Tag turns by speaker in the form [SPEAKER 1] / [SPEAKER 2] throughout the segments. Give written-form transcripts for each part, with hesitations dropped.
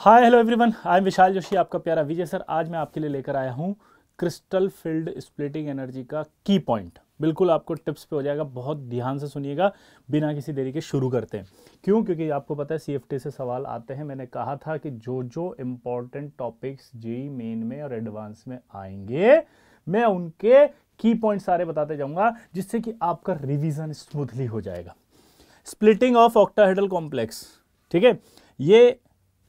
[SPEAKER 1] Hi hello everyone, I am Vishal Joshi, आपका प्यारा विजय sir. आज मैं आपके लिए लेकर आया हूँ क्रिस्टल फील्ड स्प्लिटिंग एनर्जी का की पॉइंट। बिल्कुल आपको टिप्स पे हो जाएगा, बहुत ध्यान से सुनिएगा, बिना किसी देरी के शुरू करते हैं। क्यों? क्योंकि आपको पता है सीएफटी से सवाल आते हैं। मैंने कहा था कि जो जो इम्पोर्टेंट टॉपिक्स जेईई मेन में और एडवांस में आएंगे मैं उनके की पॉइंट सारे बताते जाऊंगा, जिससे कि आपका रिविजन स्मूथली हो जाएगा। स्प्लिटिंग ऑफ ऑक्टाहेड्रल कॉम्प्लेक्स, ठीक है, ये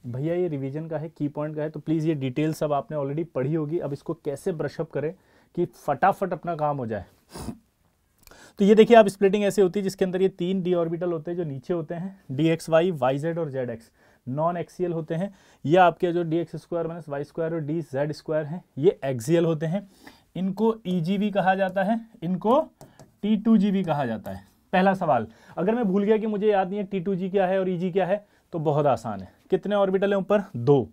[SPEAKER 1] भैया ये रिवीजन का है, की पॉइंट का है, तो प्लीज़ ये डिटेल सब आपने ऑलरेडी पढ़ी होगी। अब इसको कैसे ब्रशअप करें कि फटाफट अपना काम हो जाए। तो ये देखिए, आप स्प्लिटिंग ऐसे होती है जिसके अंदर ये 3 डी ऑर्बिटल होते हैं जो नीचे होते हैं, d x y, y z और जेड एक्स, नॉन एक्सियल होते हैं। ये आपके जो d x square minus y square और डी जेड स्क्वायर हैं ये एक्सियल होते हैं। इनको ईजी भी कहा जाता है, इनको T2G भी कहा जाता है। पहला सवाल, अगर मैं भूल गया कि मुझे याद नहीं है T2G क्या है और EG क्या है, तो बहुत आसान है। कितने ऑर्बिटल हैं ऊपर? 2।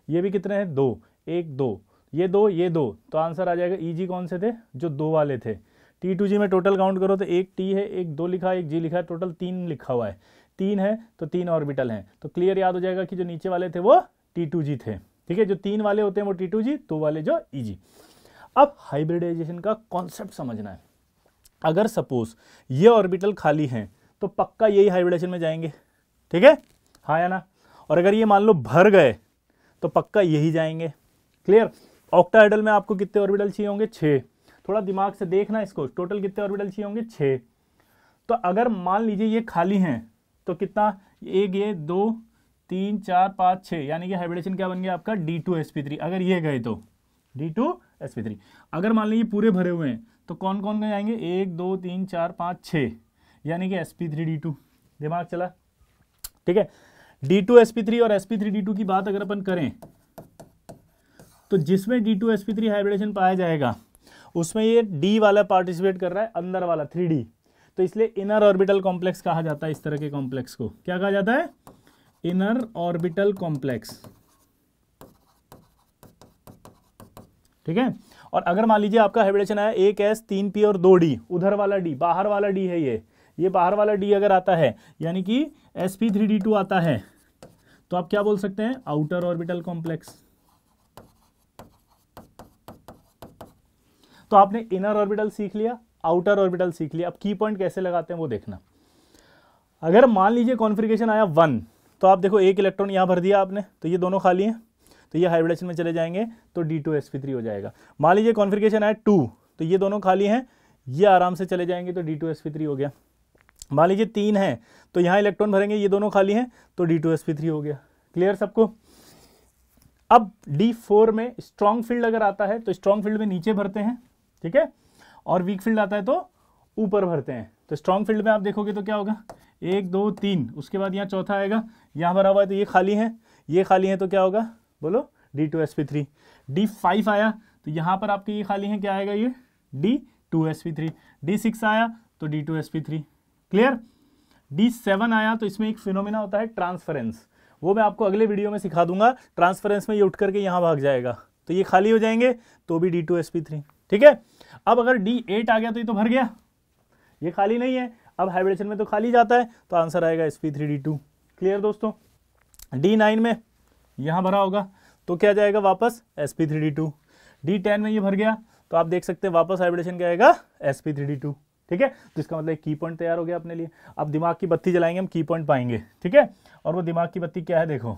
[SPEAKER 1] ये भी कितने हैं? 2, 1 2, ये 2 ये 2, तो आंसर आ जाएगा। EG कौन से थे? जो 2 वाले थे। T2G में टोटल काउंट करो तो एक T है, एक 2 लिखा है, एक G लिखा है, टोटल 3 लिखा हुआ है। 3 है तो 3 ऑर्बिटल हैं, तो क्लियर याद हो जाएगा कि जो नीचे वाले थे वो T2G थे। ठीक है, जो 3 वाले होते हैं वो T2G, 2 वाले जो EG। अब हाइब्रिडाइजेशन का कॉन्सेप्ट समझना है। अगर सपोज ये ऑर्बिटल खाली हैं तो पक्का यही हाइब्रिडेशन में जाएंगे, ठीक है, हाँ या ना? और अगर ये मान लो भर गए तो पक्का यही जाएंगे। क्लियर? ऑक्टाहेड्रल में आपको कितने ऑर्बिटल चाहिए होंगे? 6। थोड़ा दिमाग से देखना इसको, टोटल कितने ऑर्बिटल चाहिए होंगे? 6। तो अगर मान लीजिए ये खाली हैं तो कितना? एक, ये 2 3 4 5 6, यानी कि हाइब्रिडेशन क्या बन गया आपका? D2sp3। अगर ये गए तो D2sp3। अगर मान लीजिए पूरे भरे हुए हैं तो कौन कौन जाएंगे? 1 2 3 4 5 6, यानी कि sp3d2। दिमाग चला? ठीक है, D2sp3 और sp3d2 की बात अगर अपन करें तो जिसमें D2sp3 हाइब्रिडेशन पाया जाएगा उसमें ये D वाला पार्टिसिपेट कर रहा है, अंदर वाला 3D, तो इसलिए इनर ऑर्बिटल कॉम्प्लेक्स कहा जाता है। इस तरह के कॉम्प्लेक्स को क्या कहा जाता है? Inner orbital complex. ठीक है, और अगर मान लीजिए आपका हाइब्रिडेशन आया 1s 3p और 2d, उधर वाला D, बाहर वाला D है, ये बाहर वाला D अगर आता है यानी कि sp3d2 आता है, तो आप क्या बोल सकते हैं? Outer orbital complex. तो आपने इनर ऑर्बिटल सीख लिया, आउटर ऑर्बिटल सीख लिया। अब की पॉइंट कैसे लगाते हैं वो देखना। अगर मान लीजिए कॉन्फिगरेशन आया 1, तो आप देखो एक इलेक्ट्रॉन यहां भर दिया आपने, तो ये दोनों खाली हैं, तो ये हाइब्रिडेशन में चले जाएंगे, तो D2sp3 हो जाएगा। मान लीजिए कॉन्फिगरेशन आया 2, तो ये दोनों खाली हैं, ये आराम से चले जाएंगे, तो D2sp3 हो गया। मान लीजिए 3 है तो यहां इलेक्ट्रॉन भरेंगे, ये दोनों खाली हैं, तो D2sp3 हो गया। क्लियर सबको? अब D4 में स्ट्रॉन्ग फील्ड अगर आता है तो स्ट्रॉन्ग फील्ड में नीचे भरते हैं, ठीक है, और वीक फील्ड आता है तो ऊपर भरते हैं। तो स्ट्रॉन्ग फील्ड में आप देखोगे तो क्या होगा? 1 2 3, उसके बाद यहाँ चौथा आएगा, यहाँ भरा हुआ है तो ये खाली है, ये खाली है, तो क्या होगा? बोलो, D2sp3। D5 आया तो यहाँ पर आपके ये खाली है, क्या आएगा? ये D2sp3। D6 आया तो D2sp3। क्लियर? D7 आया तो इसमें एक फिनोमिना होता है ट्रांसफरेंस, वो मैं आपको अगले वीडियो में सिखा दूंगा। ट्रांसफरेंस में ये उठ करके यहाँ भाग जाएगा, तो ये खाली हो जाएंगे, तो भी D2sp3। ठीक है, अब अगर D8 आ गया तो ये तो भर गया, ये खाली नहीं है, अब हाइब्रिडेशन में तो खाली जाता है, तो आंसर आएगा sp3d2। क्लियर दोस्तों? D9 में यहां भरा होगा तो क्या जाएगा वापस? sp3d2। D10 में ये भर गया तो आप देख सकते हैं वापस हाइब्रिडेशन क्या आएगा? sp3d2। ठीक है, तो इसका मतलब की पॉइंट तैयार हो गया अपने लिए। अब दिमाग की बत्ती जलाएंगे, हम की पॉइंट पाएंगे। ठीक है, और वो दिमाग की बत्ती क्या है? देखो,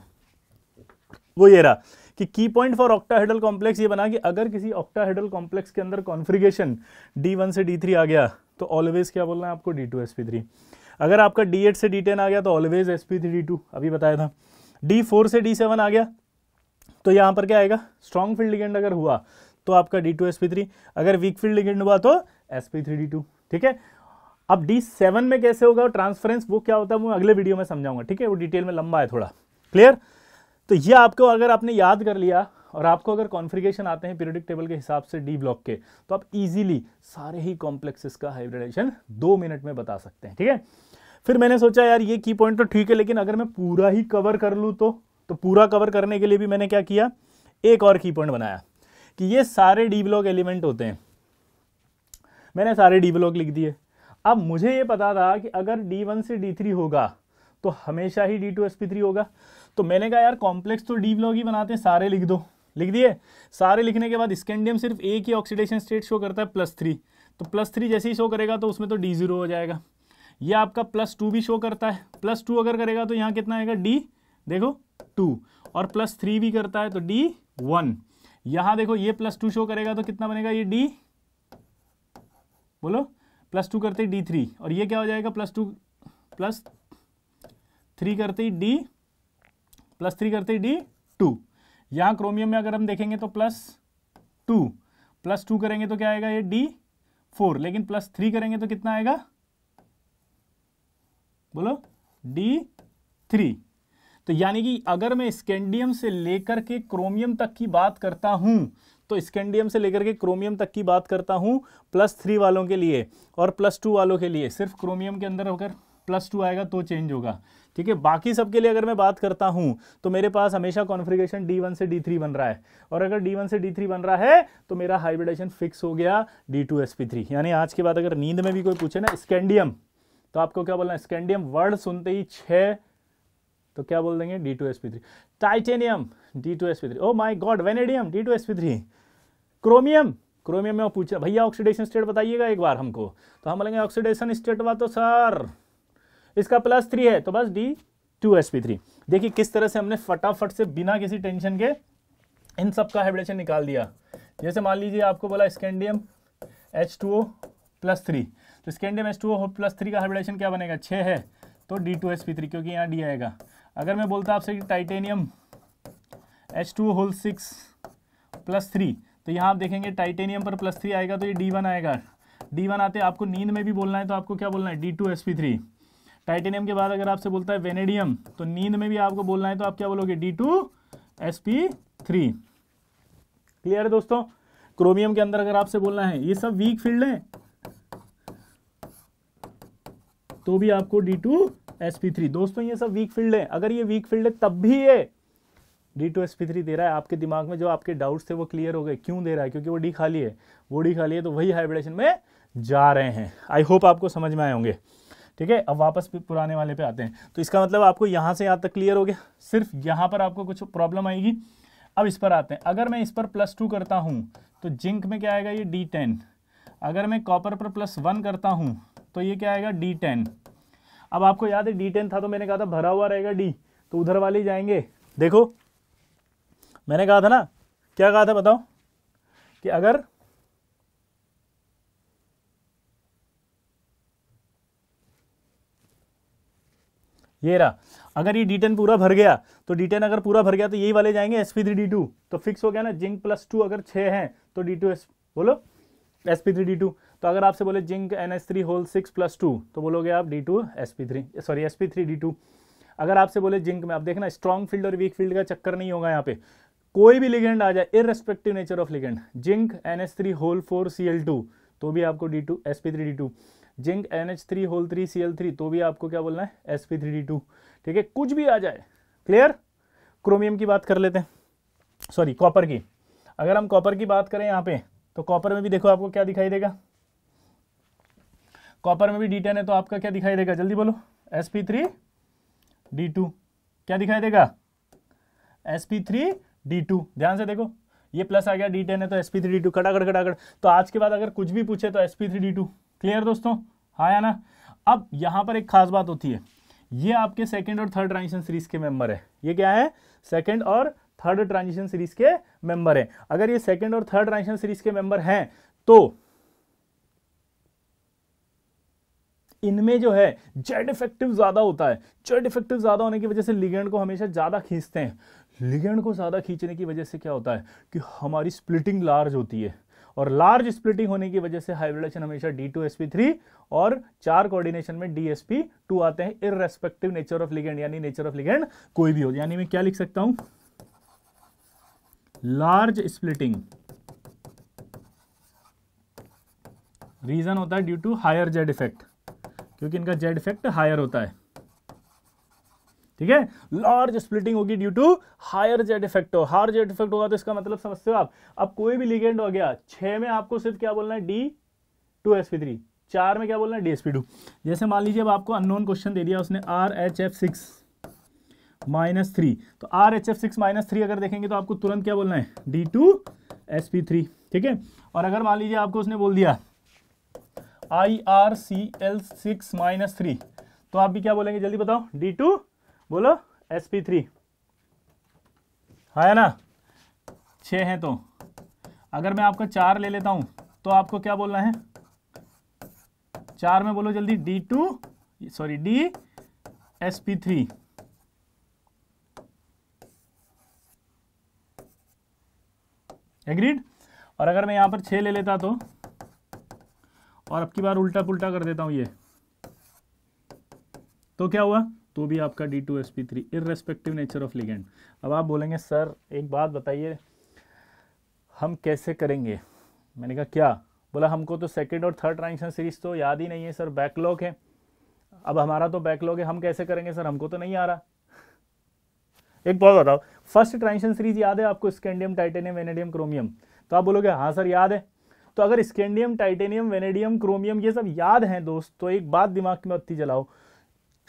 [SPEAKER 1] वो ये रहा कि की पॉइंट फॉर ऑक्टाहेड्रल कॉम्प्लेक्स ये बना कि अगर किसी ऑक्टाहेड्रल कॉम्प्लेक्स के अंदर कॉन्फिगरेशन D1 से D3 आ गया तो ऑलवेज क्या बोलना है आपको? D2sp3। अगर आपका D8 से D10 आ गया तो ऑलवेज sp3d2, अभी बताया था। D4 से D7 आ गया तो यहां पर क्या आएगा? स्ट्रॉन्ग फील्ड लिगेंड अगर हुआ तो आपका D2sp3, अगर वीक फील्ड लिगेंड हुआ तो sp3d2। ठीक है, अब D7 में कैसे होगा ट्रांसफरेंस, वो क्या होता है वो अगले वीडियो में समझाऊंगा। ठीक है, वो डिटेल में लंबा है थोड़ा। क्लियर? तो ये आपको अगर आपने याद कर लिया और आपको अगर कॉन्फ़िगरेशन आते हैं पीरियोडिक टेबल के हिसाब से डी ब्लॉक के, तो आप इजीली सारे ही कॉम्प्लेक्सेस का हाइब्रिडाइजेशन 2 मिनट में बता सकते हैं। ठीक है, फिर मैंने सोचा यार ये की पॉइंट तो ठीक है, लेकिन अगर मैं पूरा ही कवर कर लूँ तो पूरा कवर करने के लिए भी मैंने क्या किया? एक और की पॉइंट बनाया कि ये सारे डी ब्लॉक एलिमेंट होते हैं। मैंने सारे डी ब्लॉक लिख दिए। अब मुझे ये पता था कि अगर D1 से D3 होगा तो हमेशा ही D2sp3 होगा, तो मैंने कहा यार कॉम्प्लेक्स तो डी ब्लॉक ही बनाते हैं, सारे लिख दो, लिख दिए। सारे लिखने के बाद स्कैंडियम सिर्फ एक ही ऑक्सीडेशन स्टेट शो करता है +3, तो +3 जैसे ही शो करेगा तो उसमें तो D0 हो जाएगा। ये आपका +2 भी शो करता है, +2 अगर करेगा तो यहाँ कितना आएगा D, देखो 2, और +3 भी करता है तो D1। यहाँ देखो ये +2 शो करेगा तो कितना बनेगा, ये D, बोलो +2 करते ही D3, और ये क्या हो जाएगा +2 +3 करते ही D2। यहाँ क्रोमियम में अगर हम देखेंगे तो +2 करेंगे तो क्या आएगा, ये D4, लेकिन +3 करेंगे तो कितना आएगा, बोलो D3। तो यानी कि अगर मैं स्कैंडियम से लेकर के क्रोमियम तक की बात करता हूं, तो स्कैंडियम से लेकर के क्रोमियम तक की बात करता हूं +3 वालों के लिए और +2 वालों के लिए। सिर्फ क्रोमियम के अंदर अगर +2 आएगा तो चेंज होगा, ठीक है। बाकी सबके लिए अगर मैं बात करता हूं तो मेरे पास हमेशा कॉन्फ़िगरेशन D1 से D3 बन रहा है, और अगर D1 से D3 बन रहा है तो मेरा हाइब्रिडेशन फिक्स हो गया D2sp3। यानी आज के बाद अगर नींद में भी कोई पूछे ना स्कैंडियम, तो आपको क्या बोलना है, स्कैंडियम वर्ड सुनते ही 6 तो क्या बोल देंगे, D2sp3। Titanium D2sp3, oh my God, vanadium D2sp3। Chromium में पूछा भैया ऑक्सीडेशन स्टेट बताइएगा एक बार हमको, तो हम बोलेंगे ऑक्सीडेशन स्टेट हुआ तो सर इसका +3 है तो बस D2sp3। देखिए किस तरह से हमने फटाफट से बिना किसी टेंशन के इन सब का हाइब्रिडेशन निकाल दिया। जैसे मान लीजिए आपको बोला स्कैंडियम H2O +3, तो स्कैंडियम H2O +3 का हाइब्रिडेशन क्या बनेगा, 6 है तो D2sp3, क्योंकि यहाँ D आएगा। अगर मैं बोलता आपसे कि टाइटेनियम H2O 6 +3, तो यहाँ आप देखेंगे टाइटेनियम पर +3 आएगा तो ये D1 आएगा। D1 आते आपको नींद में भी बोलना है तो आपको क्या बोलना है, D2sp3। टाइटेनियम के बाद अगर आपसे बोलता है वेनेडियम, तो नींद में भी आपको बोलना है तो आप क्या बोलोगे, D2sp3। क्लियर है दोस्तों। क्रोमियम के अंदर अगर आपसे बोलना है, ये सब वीक फील्ड है तो भी आपको D2sp3। दोस्तों ये सब वीक फील्ड है, अगर ये वीक फील्ड है तब भी ये D2sp3 दे रहा है। आपके दिमाग में जो आपके डाउट्स थे वो क्लियर हो गए। क्यों दे रहा है, क्योंकि वो D खाली है, वो D खाली है तो वही हाइब्रिडेशन में जा रहे हैं। आई होप आपको समझ में आए होंगे, ठीक है। अब वापस पुराने वाले पे आते हैं, तो इसका मतलब आपको यहाँ से यहाँ तक क्लियर हो गया, सिर्फ यहाँ पर आपको कुछ प्रॉब्लम आएगी। अब इस पर आते हैं, अगर मैं इस पर +2 करता हूँ तो जिंक में क्या आएगा, ये D10। अगर मैं कॉपर पर +1 करता हूँ तो ये क्या आएगा, D10। अब आपको याद है D10 था तो मैंने कहा था भरा हुआ रहेगा D, तो उधर वाले जाएंगे। देखो मैंने कहा था ना, क्या कहा था बताओ, कि अगर ये रहा, अगर ये D10 पूरा भर गया तो D10 अगर पूरा भर गया तो यही वाले जाएंगे sp3d2, तो फिक्स हो गया ना। जिंक +2 अगर 6 है तो D2s बोलो sp3d2। तो अगर आपसे बोले जिंक NH3 होल 6 +2 तो बोलोगे आप sp3d2। अगर आपसे बोले जिंक में, अब देखना स्ट्रॉन्ग फील्ड और वीक फील्ड का चक्कर नहीं होगा यहाँ पे, कोई भी लिगेंड आ जाए irrespective nature of ligand, zinc NH3 whole 4 Cl2 तो भी आपको sp3d2, zinc NH3 whole 3 Cl3 तो भी आपको क्या बोलना है, sp3d2, ठीक है। कुछ भी आ जाए, क्लियर। क्रोमियम की बात कर लेते हैं, सॉरी कॉपर की। अगर हम कॉपर की बात करें यहाँ पे, तो कॉपर में भी देखो आपको क्या दिखाई देगा, कॉपर में भी D10 है तो आपका क्या दिखाई देगा, जल्दी बोलो, sp3d2। क्या दिखाई देगा, sp3d2। ध्यान से देखो, ये प्लस आ गया, D10 है तो sp3d2, खटाखट। तो आज के बाद अगर कुछ भी पूछे तो sp3d2। क्लियर दोस्तों, हाँ या ना। अब यहां पर एक खास बात होती है, ये आपके सेकंड और थर्ड ट्रांजिशन सीरीज के मेंबर है। ये क्या है, सेकंड और थर्ड ट्रांजिशन सीरीज के मेंबर है। अगर ये सेकंड और थर्ड ट्रांजिशन सीरीज के मेंबर हैं तो इनमें जो है जेड इफेक्टिव ज्यादा होता है। जेड इफेक्टिव ज्यादा होने की वजह से लिगेंड को हमेशा ज्यादा खींचते हैं। लिगेंड को ज्यादा खींचने की वजह से क्या होता है कि हमारी स्प्लिटिंग लार्ज होती है, और लार्ज स्प्लिटिंग होने की वजह से हाइब्रिडेशन हमेशा D2sp3 और 4 कोऑर्डिनेशन में DsP2 आते हैं, इररेस्पेक्टिव नेचर ऑफ लिगेंड, यानी नेचर ऑफ लिगेंड कोई भी हो। यानी मैं क्या लिख सकता हूं, लार्ज स्प्लिटिंग रीजन होता है due to higher Z effect, क्योंकि इनका जेड इफेक्ट हायर होता है, ठीक है। लार्ज स्प्लिटिंग होगी due to higher Z effect. Higher Z effect होगा तो इसका मतलब समझते हो आप। अब कोई भी लिगेंड हो गया, 6 में आपको सिर्फ क्या बोलना है, D2sp3, 4 में क्या बोलना है, DsP2। जैसे मान लीजिए अब आपको अननोन क्वेश्चन दे दिया उसने, RHF6 -3। तो RHF6-3 अगर देखेंगे तो आपको तुरंत क्या बोलना है, D2sp3। ठीक है, और अगर मान लीजिए आपको उसने बोल दिया IRCl6-3, तो आप भी क्या बोलेंगे, जल्दी बताओ, D2 बोलो sp3, है ना, 6 हैं। तो अगर मैं आपका 4 ले लेता हूं तो आपको क्या बोलना है, 4 में बोलो जल्दी, DSP3। एग्रीड। और अगर मैं यहां पर 6 ले लेता तो, और अब की बार उल्टा पुल्टा कर देता हूं ये, तो क्या हुआ, तो भी आपका D2sp3 irrespective nature of ligand. अब आप बोलेंगे सर एक बात बताइए हम कैसे करेंगे। मैंने कहा क्या, बोला हमको तो सेकंड और थर्ड ट्रांजिशन सीरीज तो याद ही नहीं है सर, बैकलॉग है। अब हमारा तो बैकलॉग है, हम कैसे करेंगे सर, हमको तो नहीं आ रहा। एक बात बताओ, फर्स्ट ट्रांजिशन सीरीज याद है आपको, स्कैंडियम, टाइटेनियम, वेनेडियम, क्रोमियम, तो आप बोलोगे हाँ सर याद है। तो अगर स्कैंडियम, टाइटेनियम, वेनेडियम, क्रोमियम ये सब याद हैं दोस्त, तो एक बात दिमाग में बत्ती जलाओ,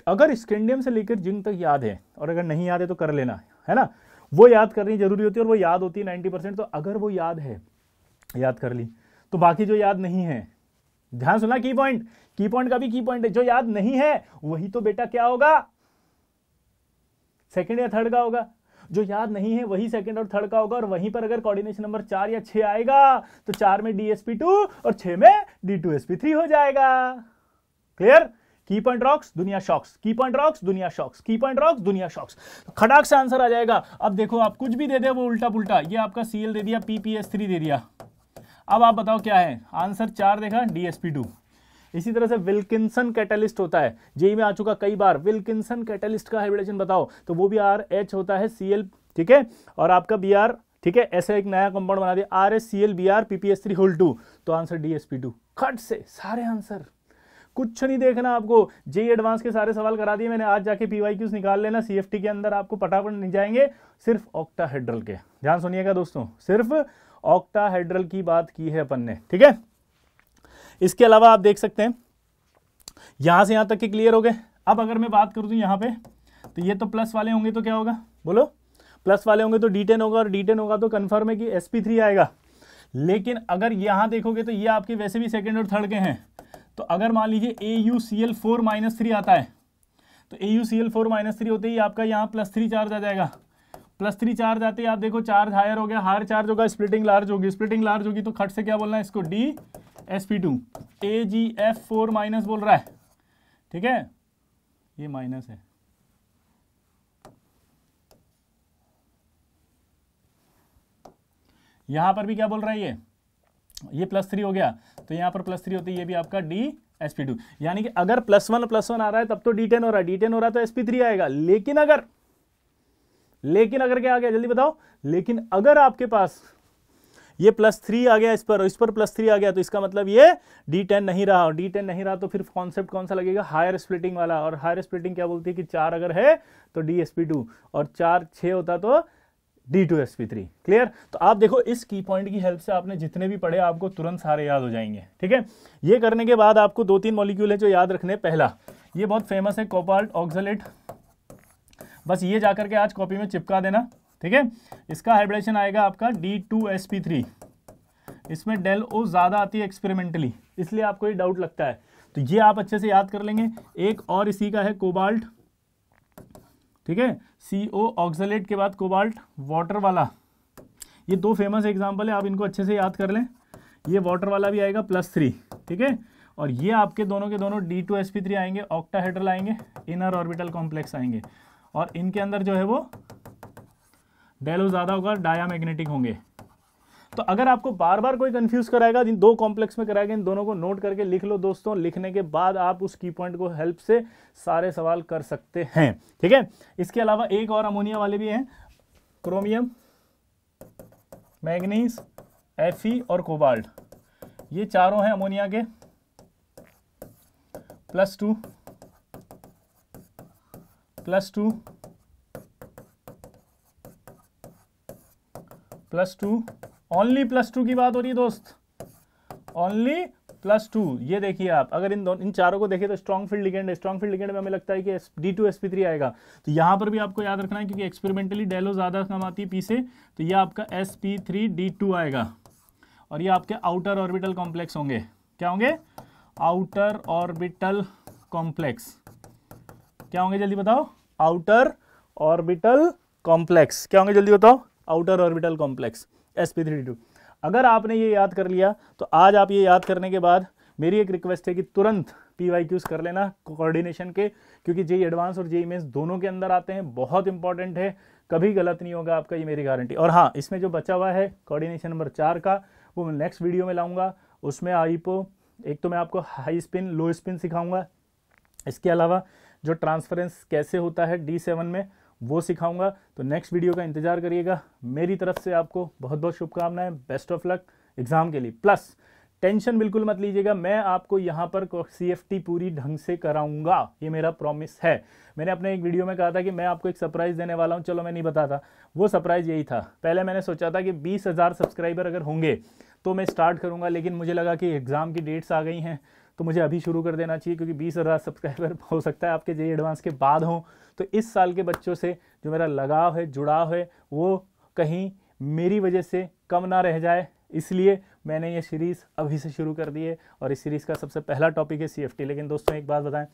[SPEAKER 1] अगर स्कैंडियम से लेकर जिंक तक याद है, और अगर नहीं याद है तो कर लेना, है ना, वो याद करनी जरूरी होती है, और वो याद होती है 90%। तो अगर वो याद है, याद कर ली, तो बाकी जो याद नहीं है, ध्यान सुना, की पॉइंट का भी की पॉइंट है, जो याद नहीं है वही तो बेटा क्या होगा, सेकंड या थर्ड का होगा। जो याद नहीं है वही सेकंड और थर्ड का होगा, और वहीं पर अगर कोऑर्डिनेशन नंबर 4 या 6 आएगा तो 4 में DSP2 और 6 में D2sp3 हो जाएगा। क्लियर। की पॉइंट रॉक्स, दुनिया शॉक्स, की पॉइंट रॉक्स, दुनिया शॉक्स, की पॉइंट रॉक्स, दुनिया शॉक्स, खटाक से आंसर आ जाएगा। अब देखो आप कुछ भी दे दे वो उल्टा पुल्टा, ये आपका Cl दे दिया, PPS3 दे दिया, अब आप बताओ क्या है आंसर, 4 देखा, DSP2। इसी तरह से विल्किंसन कैटलिस्ट होता है, जेई में आ चुका कई बार, विल्किंसन कैटलिस्ट का हाइब्रिडेशन बताओ, तो वो भी RH होता है, Cl, ठीक है, और आपका Br, ठीक है, ऐसे एक नया कंपाउंड बना दिया, RHCl Br PPS3 होल 2, तो आंसर DSP2। खट से सारे आंसर, कुछ नहीं देखना आपको, जेई एडवांस के सारे सवाल करा दिए मैंने, आज जाके PYQs निकाल लेना, CFT के अंदर आपको पटापट नहीं जाएंगे, सिर्फ ऑक्टाहेड्रल के, ध्यान सुनिएगा दोस्तों, सिर्फ ऑक्टाहेड्रल की बात की है अपन ने, ठीक है। इसके अलावा आप देख सकते हैं, यहां से यहां तक के क्लियर हो गए। अब अगर मैं बात करूं यहां पे, तो ये तो प्लस वाले होंगे तो क्या होगा, बोलो, प्लस वाले होंगे तो D10 होगा, और D10 होगा तो कंफर्म है कि sp3 आएगा। लेकिन अगर यहां देखोगे तो ये आपके वैसे भी सेकंड और थर्ड के हैं, तो अगर मान लीजिए AuCl4-3 आता है, तो AuCl4-3 होते ही आपका यहाँ +3 चार्ज आ जाएगा, +3 चार्ज आते ही आप देखो चार्ज हायर हो गया, हायर चार्ज होगा, स्प्लिटिंग लार्ज होगी, स्प्लिटिंग लार्ज होगी तो खट से क्या बोलना है इसको, DSP2। AgF4- बोल रहा है, ठीक है, ये माइनस है, यहां पर भी क्या बोल रहा है, ये +3 हो गया, तो यहां पर +3 होती है, ये भी आपका DSP2। यानी कि अगर +1 आ रहा है तब तो D10 हो रहा है, D10 हो रहा है तो sp3 आएगा। लेकिन अगर क्या आ गया, जल्दी बताओ, लेकिन अगर आपके पास ये +3 आ गया, इस पर +3 आ गया, तो इसका मतलब ये D10 नहीं रहा, और D10 नहीं रहा तो फिर कॉन्सेप्ट कौन सा लगेगा, हायर स्प्लिटिंग वाला। और हायर स्प्लिटिंग क्या बोलती है कि 4 अगर है तो DSP2, और 4-6 होता तो D2sp3। क्लियर। तो आप देखो इस की पॉइंट की हेल्प से आपने जितने भी पढ़े आपको तुरंत सारे याद हो जाएंगे, ठीक है। ये करने के बाद आपको 2-3 मॉलिक्यूल है जो याद रखने। पहला, ये बहुत फेमस है, कोबाल्ट ऑक्सलेट, बस ये जाकर के आज कॉपी में चिपका देना, ठीक है। इसका हाइब्रिडेशन आएगा आपका D2sp3, इसमें डेल O ज्यादा आती है एक्सपेरिमेंटली, इसलिए आपको ये डाउट लगता है, तो ये आप अच्छे से याद कर लेंगे। एक और इसी का है कोबाल्ट, ठीक है, CO ऑक्सलेट के बाद कोबाल्ट वाटर वाला, ये 2 फेमस एग्जांपल है, आप इनको अच्छे से याद कर लें। ये वाटर वाला भी आएगा +3, ठीक है, और ये आपके दोनों के दोनों D2sp3 आएंगे, ऑक्टाहेड्रल आएंगे, इनर ऑर्बिटल कॉम्प्लेक्स आएंगे, और इनके अंदर जो है वो डेलो ज्यादा होगा, डायामैग्नेटिक होंगे। तो अगर आपको बार बार कोई कंफ्यूज कराएगा, इन 2 कॉम्प्लेक्स में कराएगा, इन दोनों को नोट करके लिख लो दोस्तों, लिखने के बाद आप उस की पॉइंट को हेल्प से सारे सवाल कर सकते हैं, ठीक है। इसके अलावा एक और अमोनिया वाले भी हैं, क्रोमियम, मैग्नीज, Fe और कोबाल्ट, ये चारों हैं अमोनिया के, +2 +2 ओनली +2 की बात हो रही है दोस्त, ओनली +2। ये देखिए आप अगर इन चारों को देखें तो स्ट्रॉन्ग फील्ड लिगेंड है, स्ट्रॉन्ग फील्ड लिगेंड में हमें लगता है कि D2 sp3 आएगा। तो यहाँ पर भी आपको याद रखना है क्योंकि एक्सपेरिमेंटली डेलो ज़्यादा कम आती है P से, तो ये आपका sp3D2 आएगा। और ये आपके आउटर ऑर्बिटल कॉम्प्लेक्स होंगे, क्या होंगे? Outer orbital complex. क्या होंगे जल्दी बताओ? Outer orbital complex. क्या होंगे जल्दी बताओ? Outer orbital complex sp3D2। अगर आपने ये याद कर लिया तो आज आप ये याद करने के बाद मेरी एक रिक्वेस्ट है कि तुरंत PYQs कर लेना कोऑर्डिनेशन के, क्योंकि जेईई एडवांस और जेईई मेंस दोनों के अंदर आते हैं, बहुत इंपॉर्टेंट है, कभी गलत नहीं होगा आपका, ये मेरी गारंटी। और हाँ, इसमें जो बचा हुआ है कोऑर्डिनेशन नंबर 4 का, वो मैं नेक्स्ट वीडियो में लाऊंगा। उसमें आईपो एक तो मैं आपको हाई स्पिन लो स्पिन सिखाऊंगा, इसके अलावा जो ट्रांसफरेंस कैसे होता है D7 में वो सिखाऊंगा। तो नेक्स्ट वीडियो का इंतजार करिएगा। मेरी तरफ से आपको बहुत बहुत शुभकामनाएं, बेस्ट ऑफ लक एग्जाम के लिए। प्लस टेंशन बिल्कुल मत लीजिएगा, मैं आपको यहाँ पर CFT पूरी ढंग से कराऊंगा, ये मेरा प्रॉमिस है। मैंने अपने एक वीडियो में कहा था कि मैं आपको एक सरप्राइज देने वाला हूँ, चलो मैं नहीं बताता। वो सरप्राइज यही था, पहले मैंने सोचा था कि 20,000 सब्सक्राइबर अगर होंगे तो मैं स्टार्ट करूंगा, लेकिन मुझे लगा कि एग्जाम की डेट्स आ गई हैं तो मुझे अभी शुरू कर देना चाहिए, क्योंकि 20,000 सब्सक्राइबर हो सकता है आपके जेईई एडवांस के बाद हों। तो इस साल के बच्चों से जो मेरा लगाव है, जुड़ाव है, वो कहीं मेरी वजह से कम ना रह जाए, इसलिए मैंने ये सीरीज़ अभी से शुरू कर दी है। और इस सीरीज़ का सबसे पहला टॉपिक है CFT। लेकिन दोस्तों एक बात बताएं,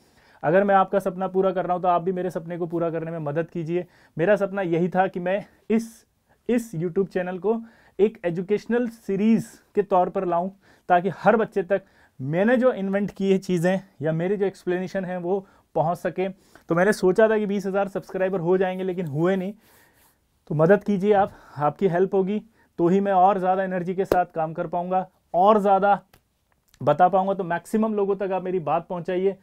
[SPEAKER 1] अगर मैं आपका सपना पूरा कर रहा हूं तो आप भी मेरे सपने को पूरा करने में मदद कीजिए। मेरा सपना यही था कि मैं इस यूट्यूब चैनल को एक एजुकेशनल सीरीज़ के तौर पर लाऊं, ताकि हर बच्चे तक मैंने जो इन्वेंट की है चीज़ें या मेरे जो एक्सप्लेनेशन हैं वो पहुंच सके। तो मैंने सोचा था कि 20,000 सब्सक्राइबर हो जाएंगे, लेकिन हुए नहीं। तो मदद कीजिए आप, आपकी हेल्प होगी तो ही मैं और ज़्यादा एनर्जी के साथ काम कर पाऊंगा, और ज़्यादा बता पाऊंगा। तो मैक्सिमम लोगों तक आप मेरी बात पहुंचाइए,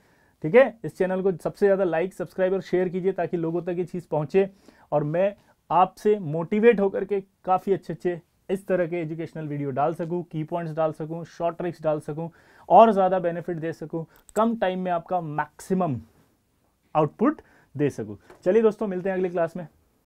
[SPEAKER 1] ठीक है? इस चैनल को सबसे ज़्यादा लाइक, सब्सक्राइब और शेयर कीजिए ताकि लोगों तक ये चीज़ पहुंचे, और मैं आपसे मोटिवेट होकर के काफ़ी अच्छे इस तरह के एजुकेशनल वीडियो डाल सकूं, की पॉइंट्स डाल सकूं, शॉर्ट ट्रिक्स डाल सकूं, और ज़्यादा बेनिफिट दे सकूं, कम टाइम में आपका मैक्सिमम आउटपुट दे सकूं। चलिए दोस्तों, मिलते हैं अगली क्लास में।